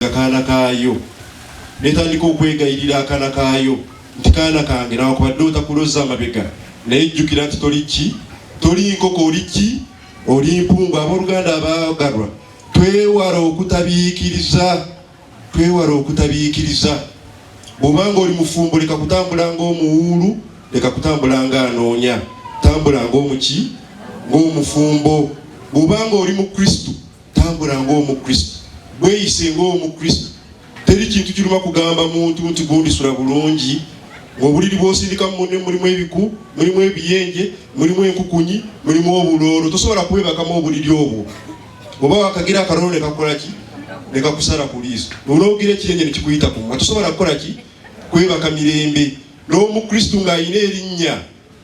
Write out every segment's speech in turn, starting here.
akaana kaayo netandika okwegayirira akaana kaayo nti kaana kange nawakubadde otakuloza amabega naye jjukira nti toli nkoko oli mpungu. Abooluganda abaagalwa, twewala okutabiikiriza. Bw'obanga oli mufumbo leka kutambula ng'omuwuulu, leka kutambula ng'anoonya, tambula ng'omufumbo. Bw'obanga oli mu Kristo, tambula ng'omukristo, bweyise ng'omukristo. Teri kintu kiruma kugamba muntu nti gundisula bulungi, ng'obuliri bw'osindika munne mulimu ebiku, mulimu ebiyenje, mulimu enkukunyi, mulimu obuloolo. Tosobola kwebakamu obuliri obwo. Oba wakagira akalolo ne kakola ki? Ne kakusala ku liiso. Olw'ogira ekiyenje ne kikuyita ku mumwa, tosobola kukola ki? Kwebaka mirembe. N'omukristo ng'ayina erinnya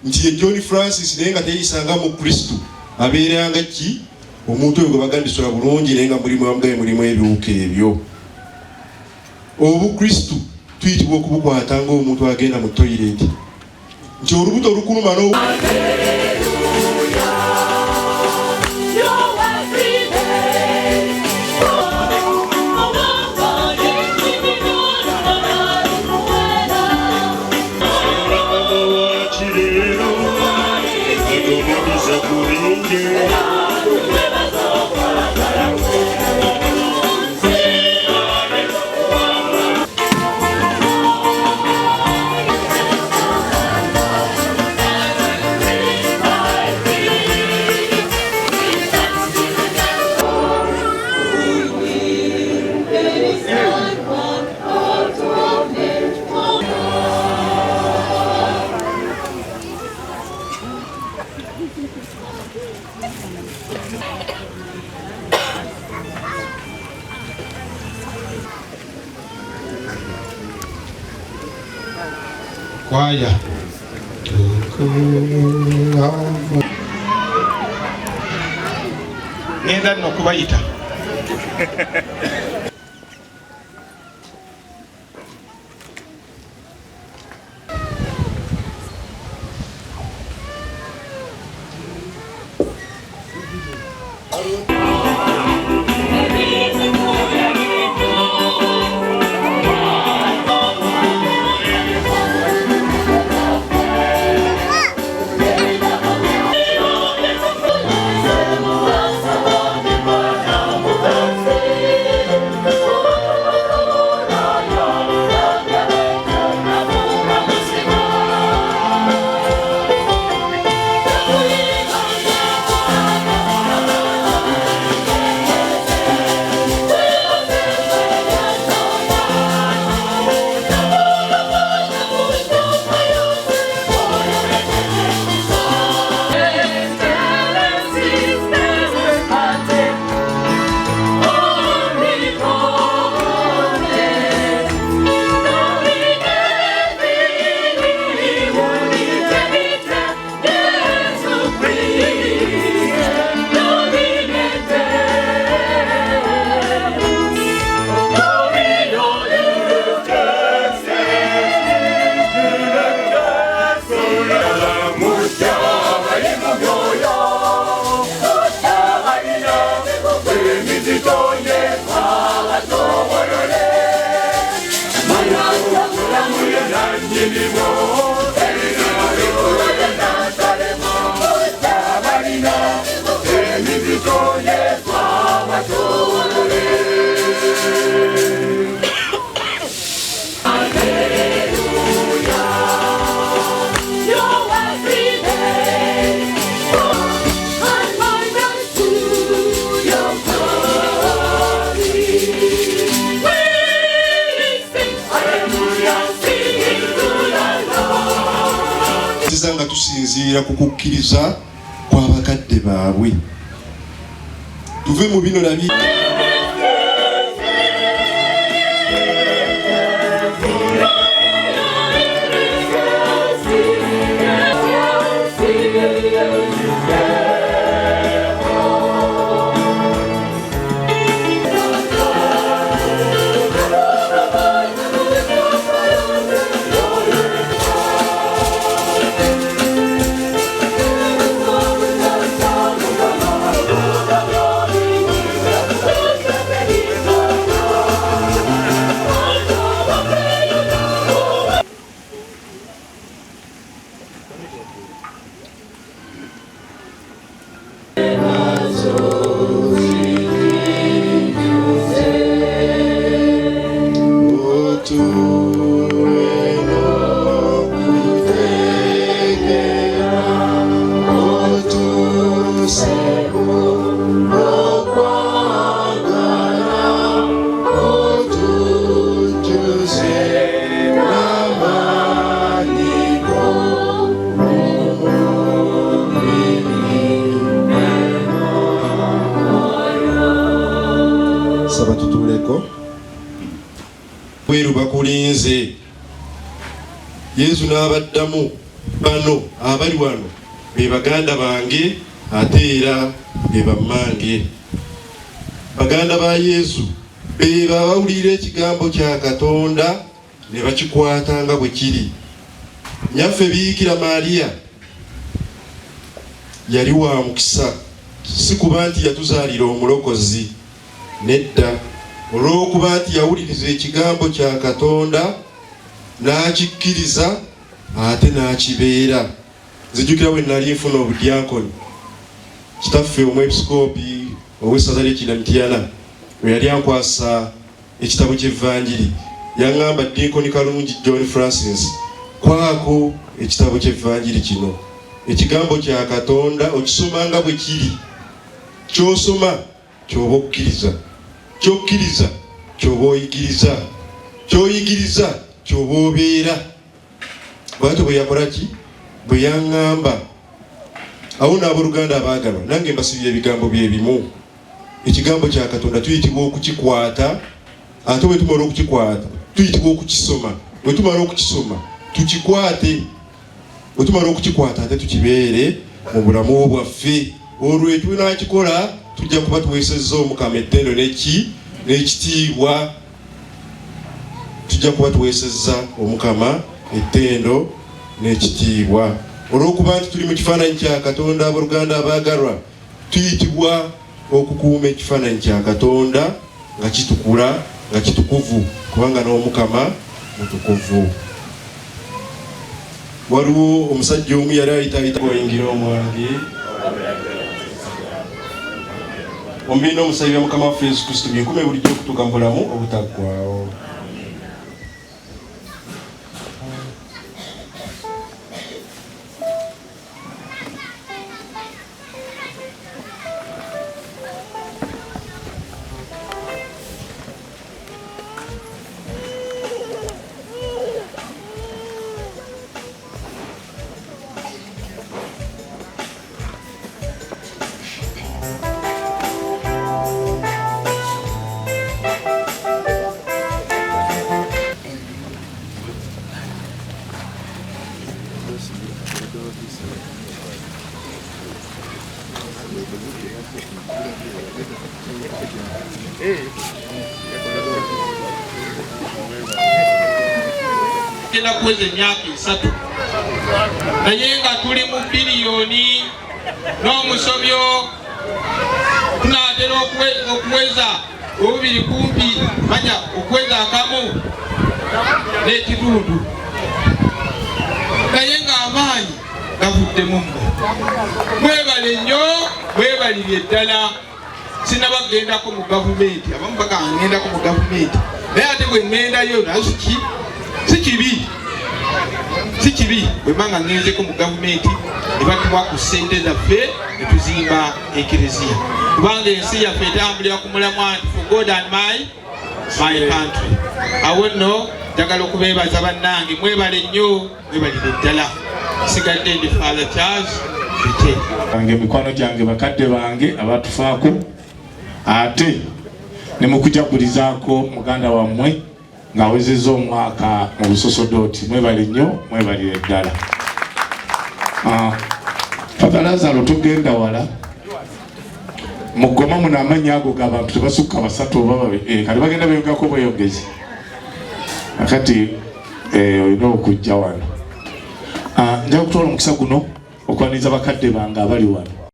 nti ye John Francis naye nga teyisanga mu Kristo, abeeranga ki? Omuntu oyo gwe bagandisula bulungi naye nga mulimu ebiwuka ebyo. Obukristo tuyitibwa okubukwata ng'omuntu agenda mu toilet nti olubuto olukuluma kwaya ngenda nno kubayita. Nga tusinziira ku kukkiriza kw'abakadde baabwe. Tuve mu bino nabi weeru bakulinze. Yesu n'abaddamu, bano abali wano be baganda bange ate era be bammange. Baganda ba Yesu be bawulira ekigambo kya Katonda ne bakikwata nga bwe kiri. Nyaffe Biikira Maria yali wa mukisa, si kuba nti yatuzaalira omulokozi, nedda, olw'okuba nti yawuliriza ekigambo kya Katonda n'akikkiriza ate n'akibeera. Nzijukira bwe nali nfuna obudyankoni, kitaffe omwepisikoopi ow'essaza ly'Ekinamityana bwe yali ankwasa ekitabo ky'Evvanjiri, yaŋŋamba Dinkoni Kalungi John Francis, kwako ekitabo ky'Evvanjiri kino, ekigambo kya Katonda okisoma nga bwe kiri. Ky'osoma ky'oba okkiriza, ky'okkiriza ky'oba oyigiriza, ky'oyigiriza ky'oba obeera. Bwatyo bwe yakola ki? Bwe yaŋŋamba. Awo n'abooluganda abaagalwa, nange mbasibye ebigambo bye bimu. Ekigambo kya Katonda tuyitibwa okukikwata, ate bwe tumala okukikwata tuyitibwa okukisoma. Bwe tumala okukisoma tukikwate, bwe tumala okukikwata ate tukibeere mu bulamu bwaffe. Olwo tunakikola tujja kuba tuweesezza Omukama ettendo n'ekitiibwa. Tujja kuba tuweesezza Omukama ettendo n'ekitiibwa. Olw'okuba nti tuli mu kifaananyi kya Katonda, abooluganda abaagalwa, tuyitibwa okukuuma ekifaananyi kya Katonda nga kitukula, nga kitukuvu, kubanga n'Omukama mutukuvu. Waliwo omusajja omu yali ayita oyingira omwange ombina omusabira Mukama waffe Yesu Kristo byenkume bulijjo okutuuka mu bulamu obutaggwaawo. Tena kuweza emyaka 3 naye nga tuli mu biliyoni n'omusobyo tunatera okuweza obubiri kumpi manya okuweza akamu n'ekitundu, naye nga amaanyi gavuddemu mmwe. Mwebale nnyo, mwebalire ddala. Sinnabagendako mu gavumenti, abamu bagamba ngendako mu gavumenti, naye ate bwe ngendayo nayo si kibi bwe mbanga ngenzeko mu gavumenti ne batuwa ku ssente zaffe ne tuzimba ekereziya, kubanga ensi yaffe etambulira ku mulamwa nti for God and my country. Awo nno njagala okubeebaza bannange, mwebale nnyo, mwebalire ddala. Sigadde ndi Father Charles Bite bange, mikwano gyange, bakadde bange abatufaako, ate ne mukujagulizaako muganda wammwe ng'awezezza omwaka mu busosodooti. Mwebale nnyo, mwebalire ddala. Father Lazaro tugenda wala, mugoma muno amannya ago g'abantu tebasukka 3 oba 2, kati bagenda beeyogako bweyongezi. Akati olina okujja wano. Nja kutwala omukisa guno okwaniriza bakadde bange abali wano.